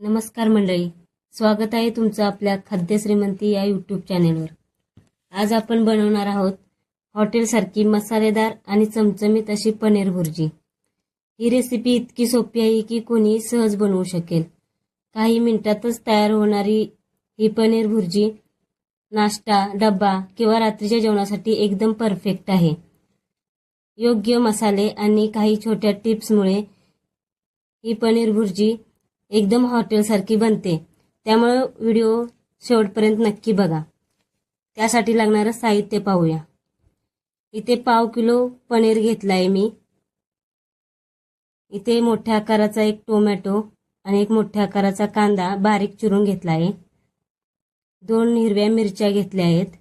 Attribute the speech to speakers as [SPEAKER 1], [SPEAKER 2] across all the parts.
[SPEAKER 1] नमस्कार मंडळी, स्वागत आहे तुमचं आपल्या खाद्य श्रीमंती या यूट्यूब चॅनेलवर। आज आपण बनवणार आहोत हॉटेलसारखी मसालेदार आणि चमचमीत अशी पनीर भुर्जी। ही रेसिपी इतकी सोपी आहे की कोणी सहज बनवू शकेल। काही मिनिटातच तयार होणारी ही पनीर भुर्जी नाश्ता, डब्बा किंवा रात्रीच्या जेवणासाठी एकदम परफेक्ट आहे। योग्य मसाले आणि काही छोट्या टिप्समुळे ही पनीर भुर्जी एकदम हॉटेलसारखी बनते। त्यामुळे व्हिडिओ शेवटपर्यंत नक्की बघा। त्यासाठी लागणारं साहित्य पाहूया। इथे पाव किलो पनीर घेतलाय मी। इथे मोठ्या आकाराचा एक टोमॅटो आणि एक मोठ्या आकाराचा कांदा बारीक चिरून घेतला आहे। 2 हिरव्या मिरच्या घेतल्या आहेत,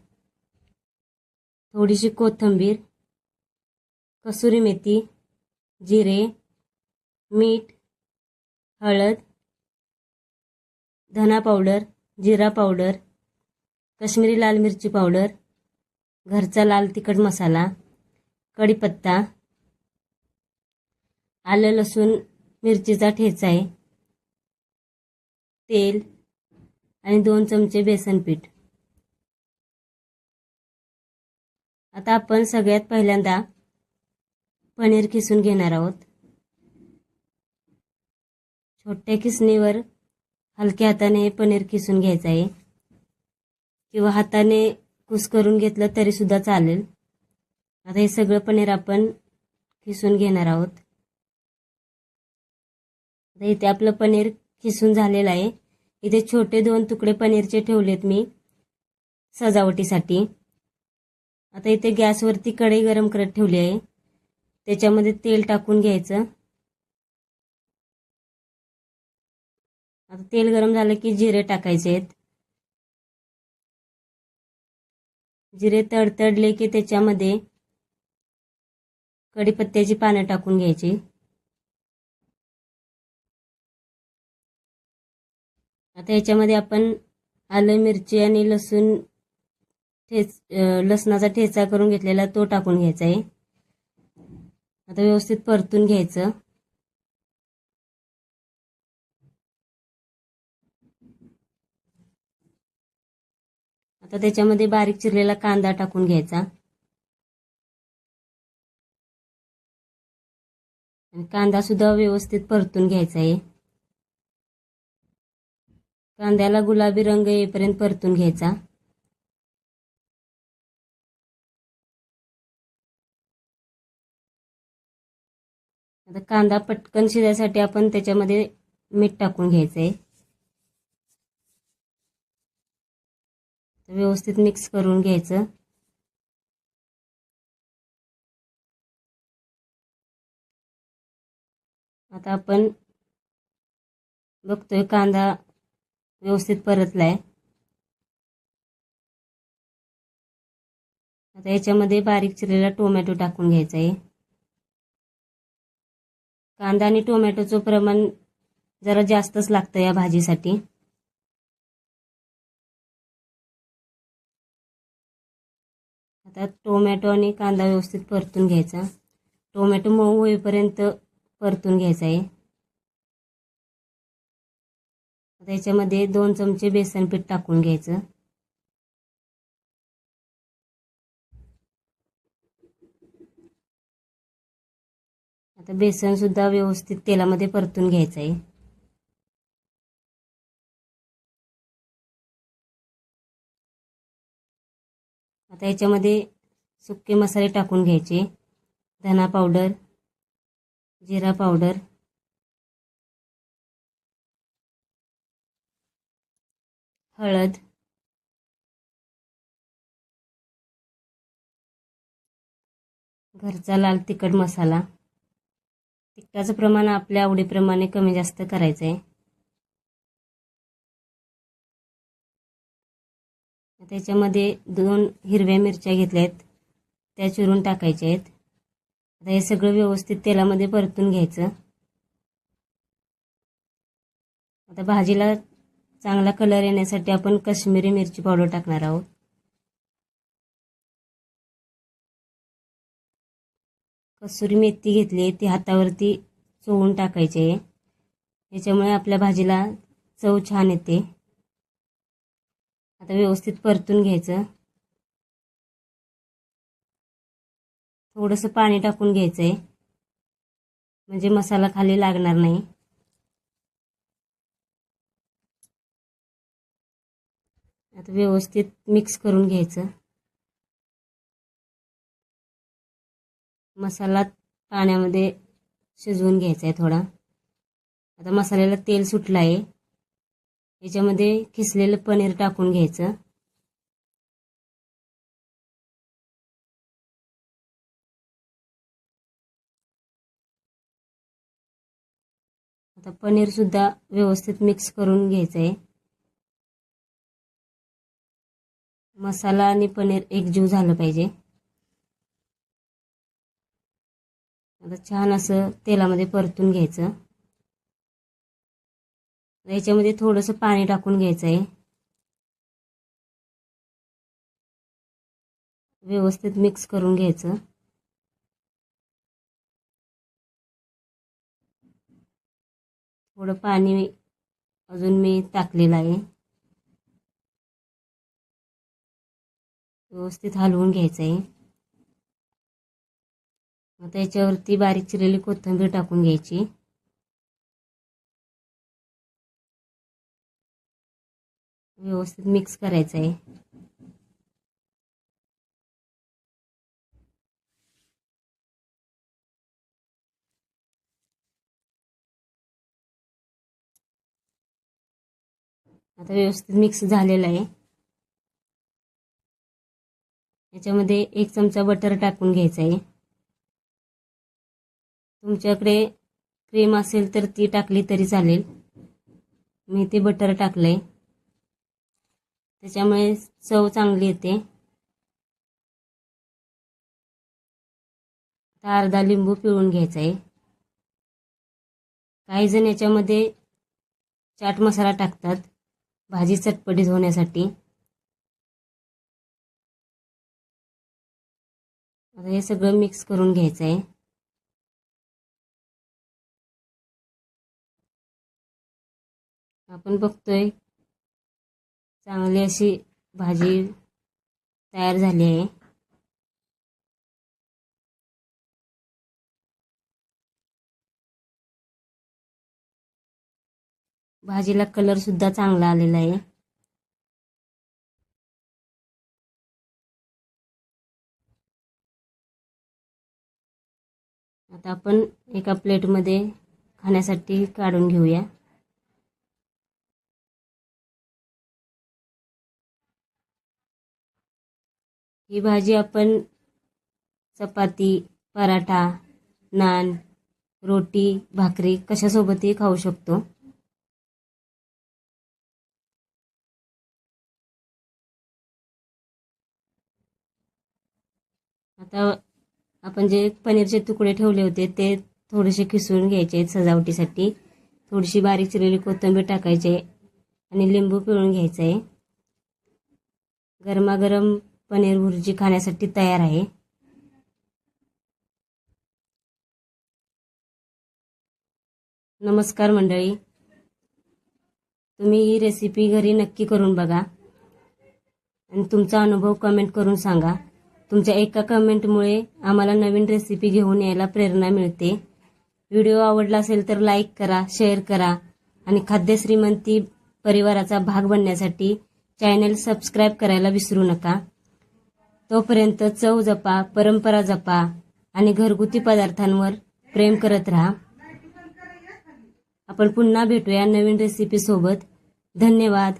[SPEAKER 1] थोडीशी कोथिंबीर, कसुरी मेथी, जिरे, मीठ, हळद, धना पावडर, जिरा पावडर, काश्मीरी लाल मिरची पावडर, घरचा लाल तिखट मसाला, कढीपत्ता, आलं लसूण मिरचीचा ठेचा आहे, तेल आणि 2 चमचे बेसन पीठ। आता आपण सगळ्यात पहिल्यांदा पनीर किसून घेणार आहोत। छोट्या किसणीवर हलक्या हाताने पनीर किसून घ्यायचं आहे किंवा हाताने कुस करून घेतलं तरी सुद्धा चालेल। आता हे सगळं पनीर आपण किसून घेणार आहोत। आता इथे आपलं पनीर किसून झालेलं आहे। इथे छोटे 2 तुकडे पनीरचे ठेवलेत मी सजावटीसाठी। आता इथे गॅसवरती कढई गरम करत ठेवली आहे। त्याच्यामध्ये तेल टाकून घ्यायचं। आता तेल गरम झालं की जिरे टाकायचे आहेत। जिरे तडतडले की त्याच्यामध्ये कढीपत्त्याची पानं टाकून घ्यायची। आता याच्यामध्ये आपण आलं मिरची आणि लसणाचा ठेचा करून घेतलेला तो टाकून घ्यायचा आहे। आता व्यवस्थित परतून घ्यायचं। आता त्याच्यामध्ये बारीक चिरलेला कांदा टाकून घ्यायचा आणि कांदा सुद्धा व्यवस्थित परतून घ्यायचा आहे। कांद्याला गुलाबी रंग येईपर्यंत परतून घ्यायचा। आता कांदा पटकन शिजायसाठी आपण त्याच्यामध्ये मीठ टाकून घ्यायचंय। व्यवस्थित मिक्स करून घ्यायचं। आता आपण बघतोय कांदा व्यवस्थित परतलाय। आता याच्यामध्ये बारीक चिरलेला टोमॅटो टाकून घ्यायचा आहे। कांदा आणि टोमॅटोचं प्रमाण जरा जास्तच लागतं या भाजीसाठी। आता टोमॅटो आणि कांदा व्यवस्थित परतून घ्यायचा। टोमॅटो मऊ होईपर्यंत परतून घ्यायचा आहे। आता याच्यामध्ये 2 चमचे बेसन पीठ टाकून घ्यायचं। आता बेसन सुद्धा व्यवस्थित तेलामध्ये परतून घ्यायचं आहे। आता याच्यामध्ये सुके मसाले टाकून घ्यायचे। धना पावडर, जिरा पावडर, हळद, घरचा लाल तिखट मसाला। तिखटाचं प्रमाण आपल्या आवडीप्रमाणे कमी जास्त करायचं आहे। त्याच्यामध्ये 2 हिरव्या मिरच्या घेतल्यात, त्या चिरून टाकायच्या आहेत। आता हे सगळं व्यवस्थित तेलामध्ये परतून घ्यायचं। आता भाजीला चांगला कलर येण्यासाठी आपण काश्मीरी मिरची पावडर टाकणार आहोत। कसुरी मेथी घेतली, ती हातावरती चोळून टाकायची आहे। याच्यामुळे आपल्या भाजीला चव छान येते. आता व्यवस्थित परतून घ्यायचं. थोडंसं पाणी टाकून घ्यायचं आहे, म्हणजे मसाला खाली लागणार नाही. आता व्यवस्थित मिक्स करून घ्यायचं. मसाला पाण्यामध्ये शिजवून घ्यायचा आहे थोडा. आता मसाल्याला तेल सुटलं आहे. याच्यामध्ये खिसलेलं पनीर टाकून घ्यायचं. आता पनीर सुद्धा व्यवस्थित मिक्स करून घ्यायचं आहे. मसाला आणि पनीर एकजीव झालं पाहिजे. आता छान असं तेलामध्ये परतून घ्यायचं. याच्यामध्ये थोडंसं पाणी टाकून घ्यायचं आहे. व्यवस्थित मिक्स करून घ्यायचं. थोडं पाणी अजून मी टाकलेलं आहे. व्यवस्थित हलवून घ्यायचं आहे. आता याच्यावरती बारीक चिरलेली कोथिंबीर टाकून घ्यायची. व्यवस्थित मिक्स करायचं आहे. आता व्यवस्थित मिक्स झालेलं आहे. याच्यामध्ये 1 चमचा बटर टाकून घ्यायचं आहे. तुमच्याकडे क्रीम असेल तर ती टाकली तरी चालेल. मी ते बटर टाकलंय, त्याच्यामुळे चव चांगली येते. आता अर्धा लिंबू पिळून घ्यायचा आहे. काही जण याच्यामध्ये चाट मसाला टाकतात भाजी चटपटीत होण्यासाठी. आता हे सगळं मिक्स करून घ्यायचं आहे. आपण बघतोय चांगली अशी भाजी तयार झाली आहे. भाजीला कलर सुद्धा चांगला आलेला आहे. आता आपण एका प्लेटमध्ये खाण्यासाठी काढून घेऊया. ही भाजी आपण चपाती, पराठा, नान, रोटी, भाकरी कशासोबतही खाऊ शकतो. आता आपण जे पनीरचे तुकडे ठेवले होते ते थोडेसे किसून घ्यायचे आहेत सजावटीसाठी. थोडीशी बारीक चिरलेली कोथिंबीर टाकायची आणि लिंबू पिळून घ्यायचं आहे. गरमागरम पनीर भुर्जी खाण्यासाठी तयार आहे. नमस्कार मंडळी, तुम्ही ही रेसिपी घरी नक्की करून बघा आणि तुमचा अनुभव कमेंट करून सांगा. तुमच्या एका कमेंटमुळे आम्हाला नवीन रेसिपी घेऊन यायला प्रेरणा मिळते. व्हिडिओ आवडला असेल तर लाईक करा, शेअर करा आणि खाद्य श्रीमंती परिवाराचा भाग बनण्यासाठी चॅनल सबस्क्राईब करायला विसरू नका. तोपर्यंत चव जपा, परंपरा जपा आणि घरगुती पदार्थांवर प्रेम करत राहा. आपण पुन्हा भेटूया नवीन रेसिपी सोबत. धन्यवाद.